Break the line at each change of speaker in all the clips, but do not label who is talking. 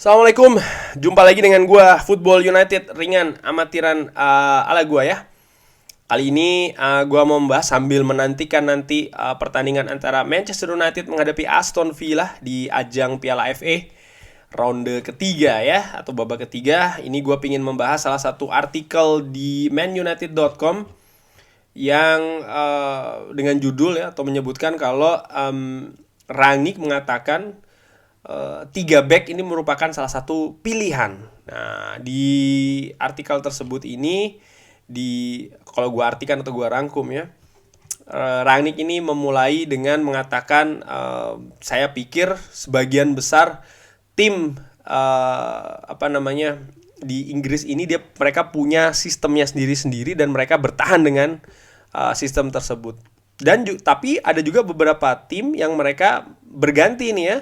Assalamualaikum, jumpa lagi dengan gua Football United ringan amatiran ala gua ya. Kali ini gua mau membahas sambil menantikan nanti pertandingan antara Manchester United menghadapi Aston Villa di ajang Piala FA ronde ketiga ya atau babak ketiga. Ini gua pingin membahas salah satu artikel di manunited.com yang dengan judul ya atau menyebutkan kalau Rangnick mengatakan tiga back ini merupakan salah satu pilihan. Nah, di artikel tersebut ini kalau gua artikan atau gua rangkum ya, Rangnick ini memulai dengan mengatakan saya pikir sebagian besar tim di Inggris ini mereka punya sistemnya sendiri-sendiri dan mereka bertahan dengan sistem tersebut. Tapi ada juga beberapa tim yang mereka berganti nih ya,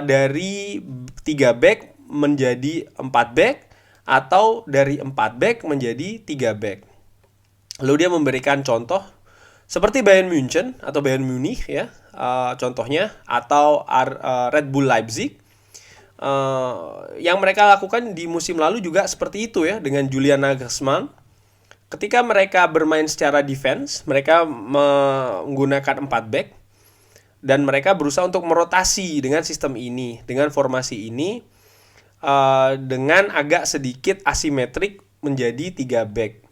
dari 3 back menjadi 4 back atau dari 4 back menjadi 3 back. Lalu dia memberikan contoh seperti Bayern München atau Bayern Munich ya, contohnya, atau Red Bull Leipzig, yang mereka lakukan di musim lalu juga seperti itu ya dengan Julian Nagelsmann. Ketika mereka bermain secara defense, mereka menggunakan 4 back dan mereka berusaha untuk merotasi dengan sistem ini, dengan formasi ini, dengan agak sedikit asimetrik menjadi 3 back.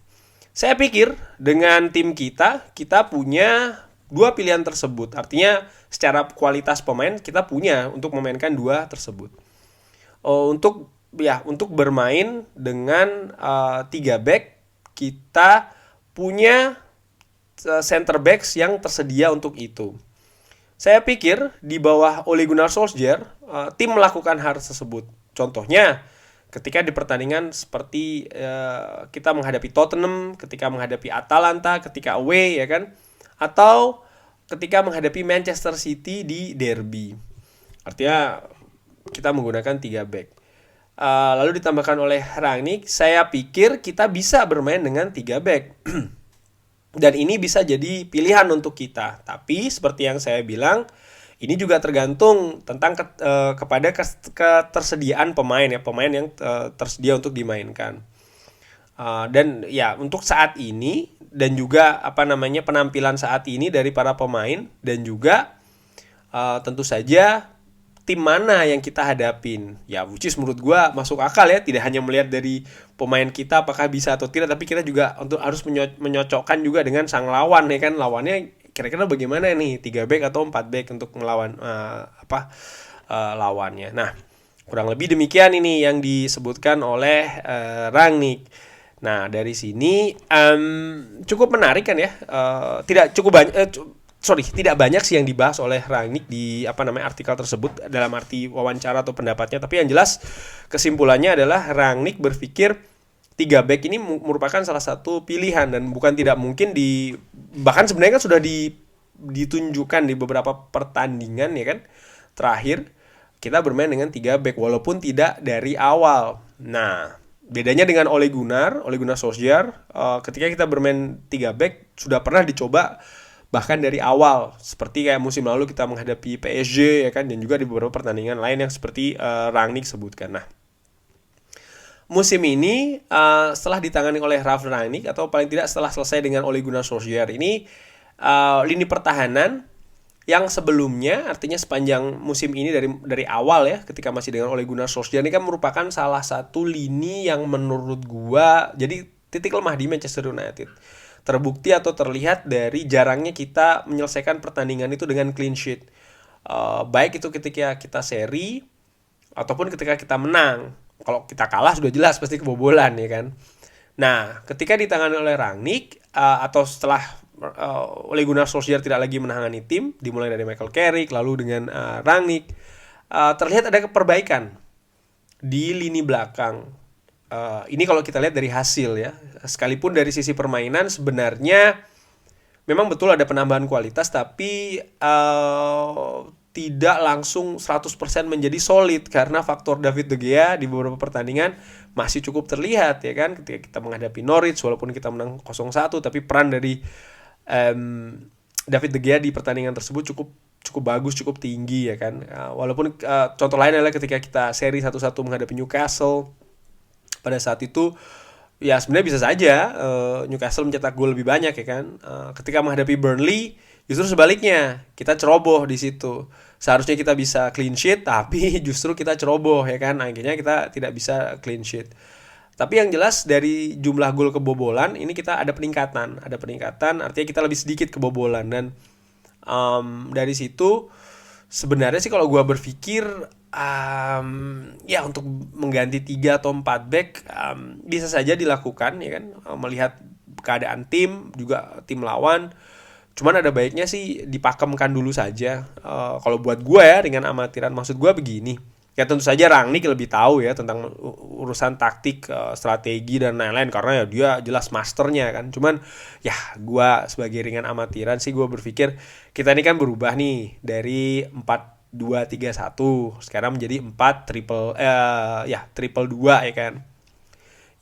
Saya pikir dengan tim kita punya dua pilihan tersebut. Artinya secara kualitas pemain kita punya untuk memainkan dua tersebut. Untuk bermain dengan 3 back, kita punya center backs yang tersedia untuk itu. Saya pikir di bawah Ole Gunnar Solskjaer, tim melakukan hal tersebut. Contohnya, ketika di pertandingan seperti kita menghadapi Tottenham, ketika menghadapi Atalanta, ketika away ya kan, atau ketika menghadapi Manchester City di derby. Artinya kita menggunakan 3 back. Lalu ditambahkan oleh Rangnick, saya pikir kita bisa bermain dengan 3 back. Dan ini bisa jadi pilihan untuk kita. Tapi seperti yang saya bilang, ini juga tergantung tentang kepada ketersediaan pemain ya, pemain yang tersedia untuk dimainkan. Dan ya untuk saat ini dan juga penampilan saat ini dari para pemain dan juga tentu saja tim mana yang kita hadapin. Ya, which is menurut gue masuk akal ya, tidak hanya melihat dari pemain kita apakah bisa atau tidak, tapi kita juga harus menyocokkan juga dengan sang lawan ya kan. Lawannya kira-kira bagaimana nih, 3 back atau 4 back untuk melawan lawannya. Nah, kurang lebih demikian ini yang disebutkan oleh Rangnick. Nah, dari sini cukup menarik kan ya. Tidak banyak sih yang dibahas oleh Rangnick di artikel tersebut dalam arti wawancara atau pendapatnya, tapi yang jelas kesimpulannya adalah Rangnick berpikir 3 back ini merupakan salah satu pilihan dan bukan tidak mungkin bahkan sebenarnya kan sudah ditunjukkan di beberapa pertandingan ya kan. Terakhir kita bermain dengan 3 back walaupun tidak dari awal. Nah, bedanya dengan Ole Gunnar Solskjaer, ketika kita bermain 3 back sudah pernah dicoba bahkan dari awal, seperti kayak musim lalu kita menghadapi PSG ya kan, dan juga di beberapa pertandingan lain yang seperti Rangnick sebutkan. Nah, musim ini setelah ditangani oleh Ralf Rangnick atau paling tidak setelah selesai dengan Ole Gunnar Solskjaer ini, lini pertahanan yang sebelumnya, artinya sepanjang musim ini dari awal ya, ketika masih dengan Ole Gunnar Solskjaer ini kan merupakan salah satu lini yang menurut gua jadi titik lemah di Manchester United. Terbukti atau terlihat dari jarangnya kita menyelesaikan pertandingan itu dengan clean sheet. Baik itu ketika kita seri ataupun ketika kita menang. Kalau kita kalah sudah jelas pasti kebobolan ya kan. Nah, ketika ditangani oleh Rangnick atau setelah Ole Gunnar Solskjaer tidak lagi menangani tim, dimulai dari Michael Carrick lalu dengan Rangnick, terlihat ada perbaikan di lini belakang. Ini kalau kita lihat dari hasil ya, sekalipun dari sisi permainan sebenarnya memang betul ada penambahan kualitas, tapi tidak langsung 100% menjadi solid karena faktor David De Gea di beberapa pertandingan masih cukup terlihat ya kan. Ketika kita menghadapi Norwich walaupun kita menang 0-1, tapi peran dari David De Gea di pertandingan tersebut cukup bagus, cukup tinggi ya kan. Walaupun contoh lain adalah ketika kita seri 1-1 menghadapi Newcastle pada saat itu, ya sebenarnya bisa saja Newcastle mencetak gol lebih banyak ya kan. Ketika menghadapi Burnley justru sebaliknya, kita ceroboh di situ. Seharusnya kita bisa clean sheet, tapi justru kita ceroboh ya kan. Akhirnya kita tidak bisa clean sheet. Tapi yang jelas dari jumlah gol kebobolan ini kita ada peningkatan. Ada peningkatan artinya kita lebih sedikit kebobolan. Dan dari situ sebenarnya sih kalau gue berpikir ya untuk mengganti 3 atau 4 back bisa saja dilakukan ya kan, melihat keadaan tim juga tim lawan. Cuman ada baiknya sih dipakemkan dulu saja. Kalau buat gue ya dengan amatiran, maksud gue begini. Ya tentu saja Rangnick lebih tahu ya tentang urusan taktik, strategi dan lain-lain karena ya dia jelas masternya kan. Cuman ya gue sebagai ringan amatiran sih gue berpikir kita ini kan berubah nih dari 4-2-3-1 sekarang menjadi 4-3-2 ya kan.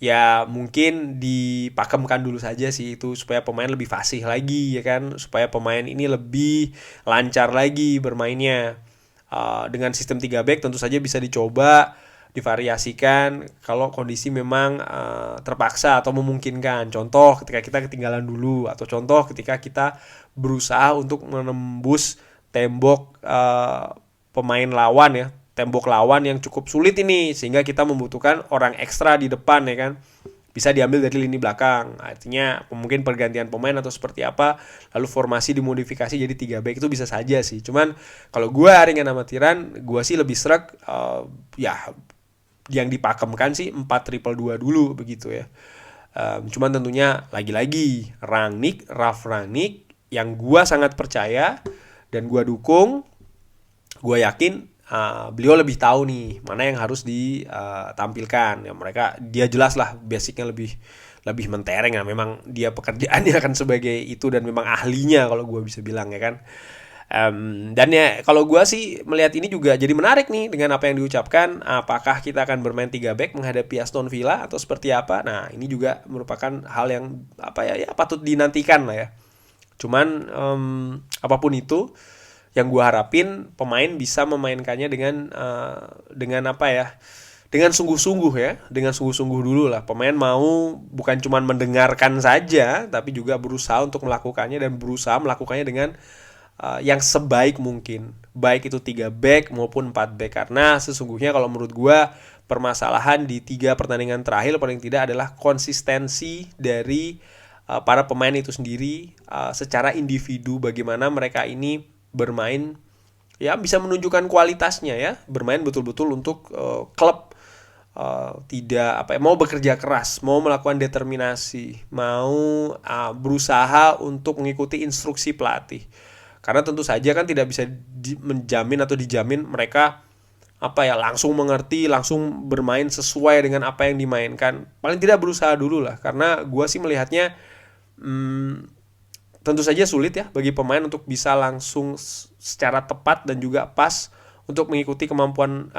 Ya mungkin dipakemkan dulu saja sih itu supaya pemain lebih fasih lagi ya kan, supaya pemain ini lebih lancar lagi bermainnya. Dengan sistem 3 back tentu saja bisa dicoba, divariasikan kalau kondisi memang terpaksa atau memungkinkan. Contoh ketika kita ketinggalan dulu, atau contoh ketika kita berusaha untuk menembus tembok pemain lawan ya, tembok lawan yang cukup sulit ini, sehingga kita membutuhkan orang ekstra di depan ya kan, bisa diambil dari lini belakang. Artinya mungkin pergantian pemain atau seperti apa, lalu formasi dimodifikasi jadi 3 back, itu bisa saja sih. Cuman kalau gue ringan amatiran, gue sih lebih sreg ya yang dipakemkan sih 4-2-2 dulu begitu ya. Cuman tentunya lagi-lagi Ralf Rangnick yang gue sangat percaya dan gue dukung, gue yakin beliau lebih tahu nih mana yang harus ditampilkan ya. Dia jelas lah basicnya lebih mentereng ya, memang dia pekerjaannya akan sebagai itu dan memang ahlinya kalau gue bisa bilang ya kan. Dan ya kalau gue sih melihat ini juga jadi menarik nih dengan apa yang diucapkan, apakah kita akan bermain 3 back menghadapi Aston Villa atau seperti apa. Nah ini juga merupakan hal yang patut dinantikan lah ya. Cuman apapun itu, yang gue harapin pemain bisa memainkannya dengan apa ya, dengan sungguh-sungguh ya, dengan sungguh-sungguh dulu lah. Pemain mau bukan cuma mendengarkan saja, tapi juga berusaha untuk melakukannya dan berusaha melakukannya dengan yang sebaik mungkin, baik itu 3 back maupun 4 back. Karena sesungguhnya kalau menurut gue permasalahan di 3 pertandingan terakhir paling tidak adalah konsistensi dari para pemain itu sendiri secara individu, bagaimana mereka ini bermain ya bisa menunjukkan kualitasnya ya, bermain betul-betul untuk klub, tidak mau bekerja keras, mau melakukan determinasi, mau berusaha untuk mengikuti instruksi pelatih. Karena tentu saja kan tidak bisa menjamin atau dijamin mereka langsung mengerti, langsung bermain sesuai dengan apa yang dimainkan. Paling tidak berusaha dulu lah, karena gue sih melihatnya tentu saja sulit ya bagi pemain untuk bisa langsung secara tepat dan juga pas untuk mengikuti kemauan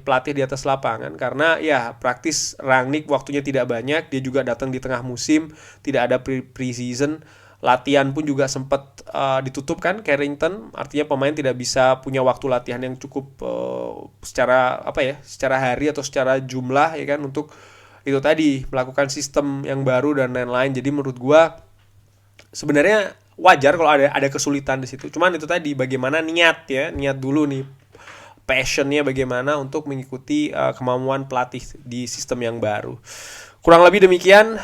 pelatih di atas lapangan. Karena ya praktis Rangnick waktunya tidak banyak, dia juga datang di tengah musim, tidak ada pre-season, latihan pun juga sempat ditutup kan Carrington, artinya pemain tidak bisa punya waktu latihan yang cukup secara hari atau secara jumlah ya kan, untuk itu tadi melakukan sistem yang baru dan lain-lain. Jadi menurut gua sebenarnya wajar kalau ada kesulitan di situ. Cuman itu tadi bagaimana niat dulu nih, passionnya bagaimana untuk mengikuti kemampuan pelatih di sistem yang baru. Kurang lebih demikian,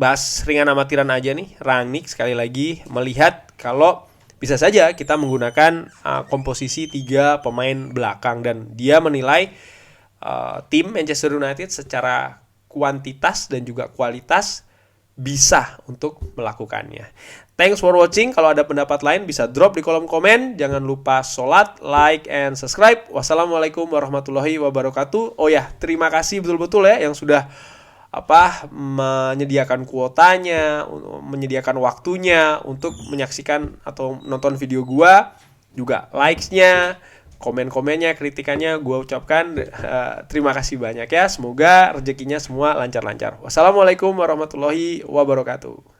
bahas ringan amatiran aja nih. Rangnick sekali lagi melihat kalau bisa saja kita menggunakan komposisi 3 pemain belakang, dan dia menilai tim Manchester United secara kuantitas dan juga kualitas bisa untuk melakukannya. Thanks for watching. Kalau ada pendapat lain bisa drop di kolom komen. Jangan lupa sholat, like, and subscribe. Wassalamualaikum warahmatullahi wabarakatuh. Oh ya, terima kasih betul-betul ya yang sudah menyediakan kuotanya, menyediakan waktunya untuk menyaksikan atau nonton video gua. Juga likes-nya, komen-komennya, kritikannya gue ucapkan terima kasih banyak ya. Semoga rezekinya semua lancar-lancar. Wassalamualaikum warahmatullahi wabarakatuh.